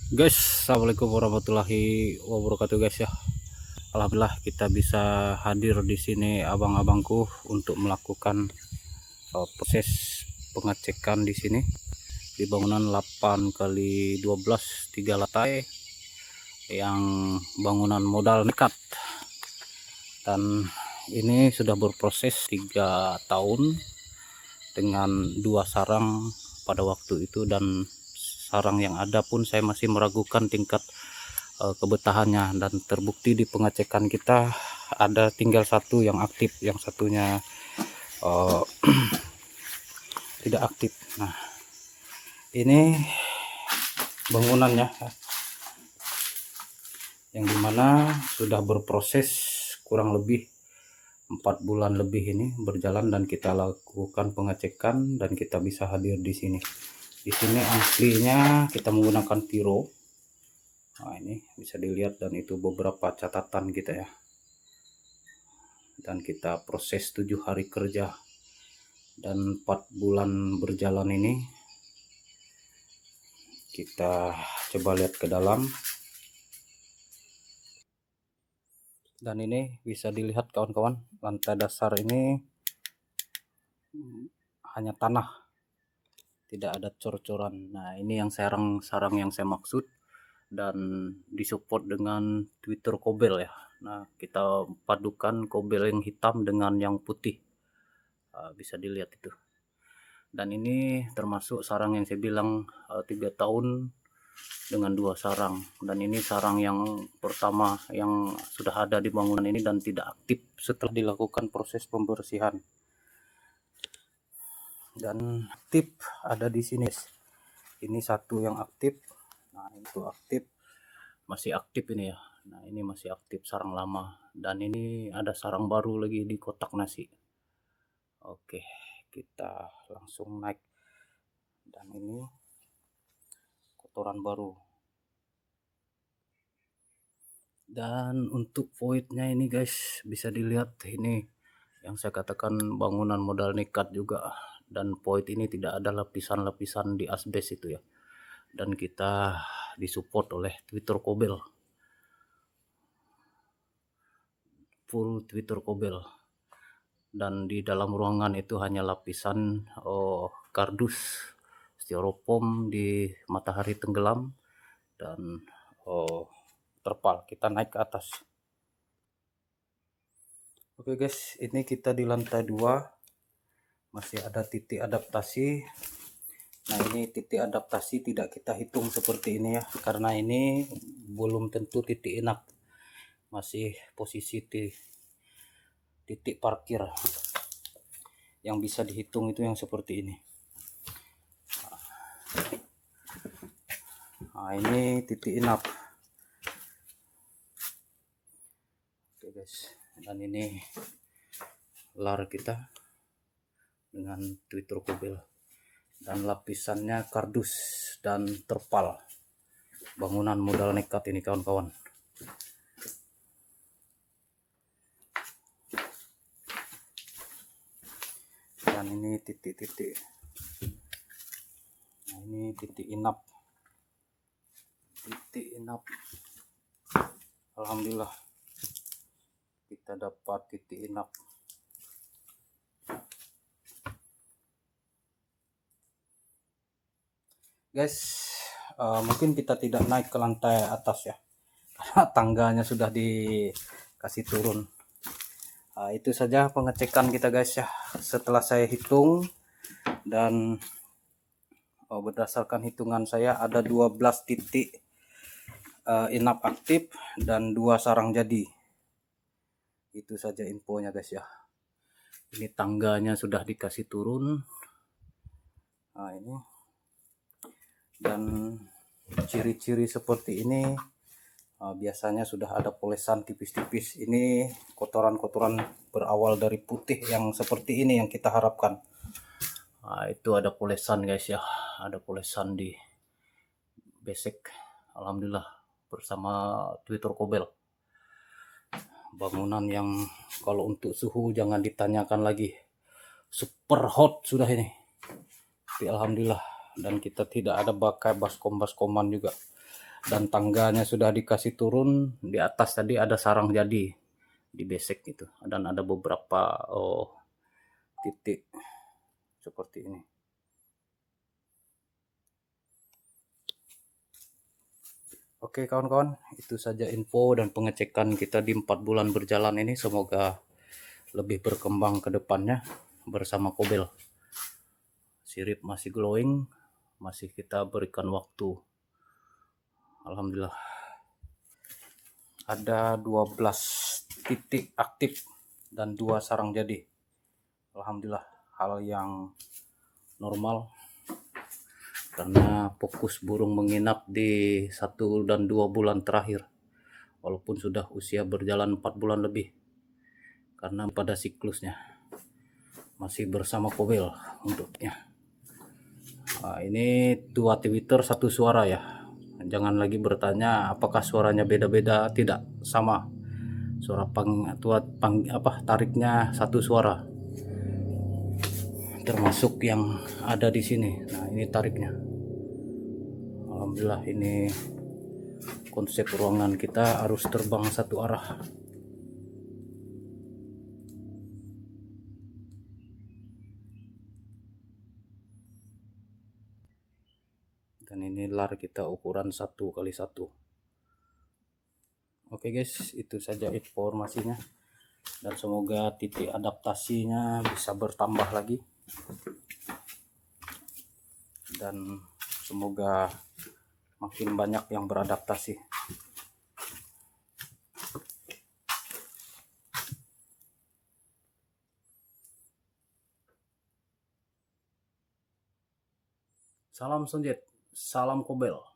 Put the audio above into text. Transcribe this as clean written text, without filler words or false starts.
Guys, assalamualaikum warahmatullahi wabarakatuh guys ya. Alhamdulillah kita bisa hadir di sini abang-abangku untuk melakukan proses pengecekan di sini di bangunan 8 kali 12 3 lantai yang bangunan modal nekat, dan ini sudah berproses 3 tahun dengan 2 sarang pada waktu itu, dan sarang yang ada pun saya masih meragukan tingkat kebetahannya, dan terbukti di pengecekan kita ada tinggal satu yang aktif, yang satunya uh, tidak aktif. Nah, ini bangunannya yang dimana sudah berproses kurang lebih 4 bulan lebih ini berjalan, dan kita lakukan pengecekan dan kita bisa hadir di sini. Di sini aslinya kita menggunakan Piro. Nah, ini bisa dilihat, dan itu beberapa catatan kita ya. Dan kita proses 7 hari kerja dan 4 bulan berjalan ini. Kita coba lihat ke dalam. Dan ini bisa dilihat kawan-kawan, lantai dasar ini hanya tanah, tidak ada cor-coran. Nah, ini yang sarang yang saya maksud, dan disupport dengan Twitter kobel ya. Nah, kita padukan kobel yang hitam dengan yang putih, bisa dilihat itu. Dan ini termasuk sarang yang saya bilang 3 tahun dengan 2 sarang, dan ini sarang yang pertama yang sudah ada di bangunan ini dan tidak aktif setelah dilakukan proses pembersihan. Dan aktif ada di sini. Ini satu yang aktif. Nah, itu aktif, masih aktif ini ya. Nah, ini masih aktif sarang lama, dan ini ada sarang baru lagi di kotak nasi. Oke, kita langsung naik. Dan ini kotoran baru. Dan untuk voidnya ini guys, bisa dilihat ini yang saya katakan bangunan modal nekat juga, dan void ini tidak ada lapisan-lapisan di asbes itu ya. Dan kita disupport oleh Twitter kobel, full Twitter kobel. Dan di dalam ruangan itu hanya lapisan kardus styrofoam di matahari tenggelam dan terpal. Kita naik ke atas. Oke guys, ini kita di lantai 2, masih ada titik adaptasi. Nah, ini titik adaptasi tidak kita hitung seperti ini ya, karena ini belum tentu titik enak, masih posisi titik parkir. Yang bisa dihitung itu yang seperti ini. Nah, ini titik inap. Oke guys, dan ini lar kita dengan Twitter kobel, dan lapisannya kardus dan terpal. Bangunan modal nekat ini kawan-kawan. Dan ini titik-titik. Nah, ini titik inap. Titik inap. Alhamdulillah kita dapat titik inap. Guys, mungkin kita tidak naik ke lantai atas ya, karena tangganya sudah dikasih turun. Itu saja pengecekan kita guys ya. Setelah saya hitung, dan berdasarkan hitungan saya ada 12 titik inap aktif dan 2 sarang jadi. Itu saja infonya guys ya. Ini tangganya sudah dikasih turun. Nah, ini. Dan ciri-ciri seperti ini biasanya sudah ada polesan tipis-tipis. Ini kotoran-kotoran berawal dari putih yang seperti ini yang kita harapkan. Nah, itu ada polesan guys ya, ada polesan di besek. Alhamdulillah bersama Twitter kobel. Bangunan yang kalau untuk suhu jangan ditanyakan lagi, super hot sudah ini. Tapi alhamdulillah, dan kita tidak ada bakai baskoman juga. dan tangganya sudah dikasih turun. Di atas tadi ada sarang jadi di besek itu, dan ada beberapa titik seperti ini. Oke kawan-kawan, itu saja info dan pengecekan kita di 4 bulan berjalan ini. Semoga lebih berkembang ke depannya bersama Kobel. Sirip masih glowing, masih kita berikan waktu. Alhamdulillah. Ada 12 titik aktif dan 2 sarang jadi. Alhamdulillah, hal yang normal karena fokus burung menginap di 1 dan 2 bulan terakhir, walaupun sudah usia berjalan 4 bulan lebih, karena pada siklusnya masih bersama Kobel untuknya. Nah, ini 2 Twitter 1 suara ya, jangan lagi bertanya apakah suaranya beda-beda, tidak, sama. Suara tariknya 1 suara, termasuk yang ada di sini. Nah, ini tariknya. Alhamdulillah, ini konsep ruangan kita harus terbang 1 arah. Dan ini lar kita ukuran 1x1. Oke guys, itu saja informasinya, dan semoga titik adaptasinya bisa bertambah lagi, dan semoga makin banyak yang beradaptasi. Salam Sonjet, salam Kobel.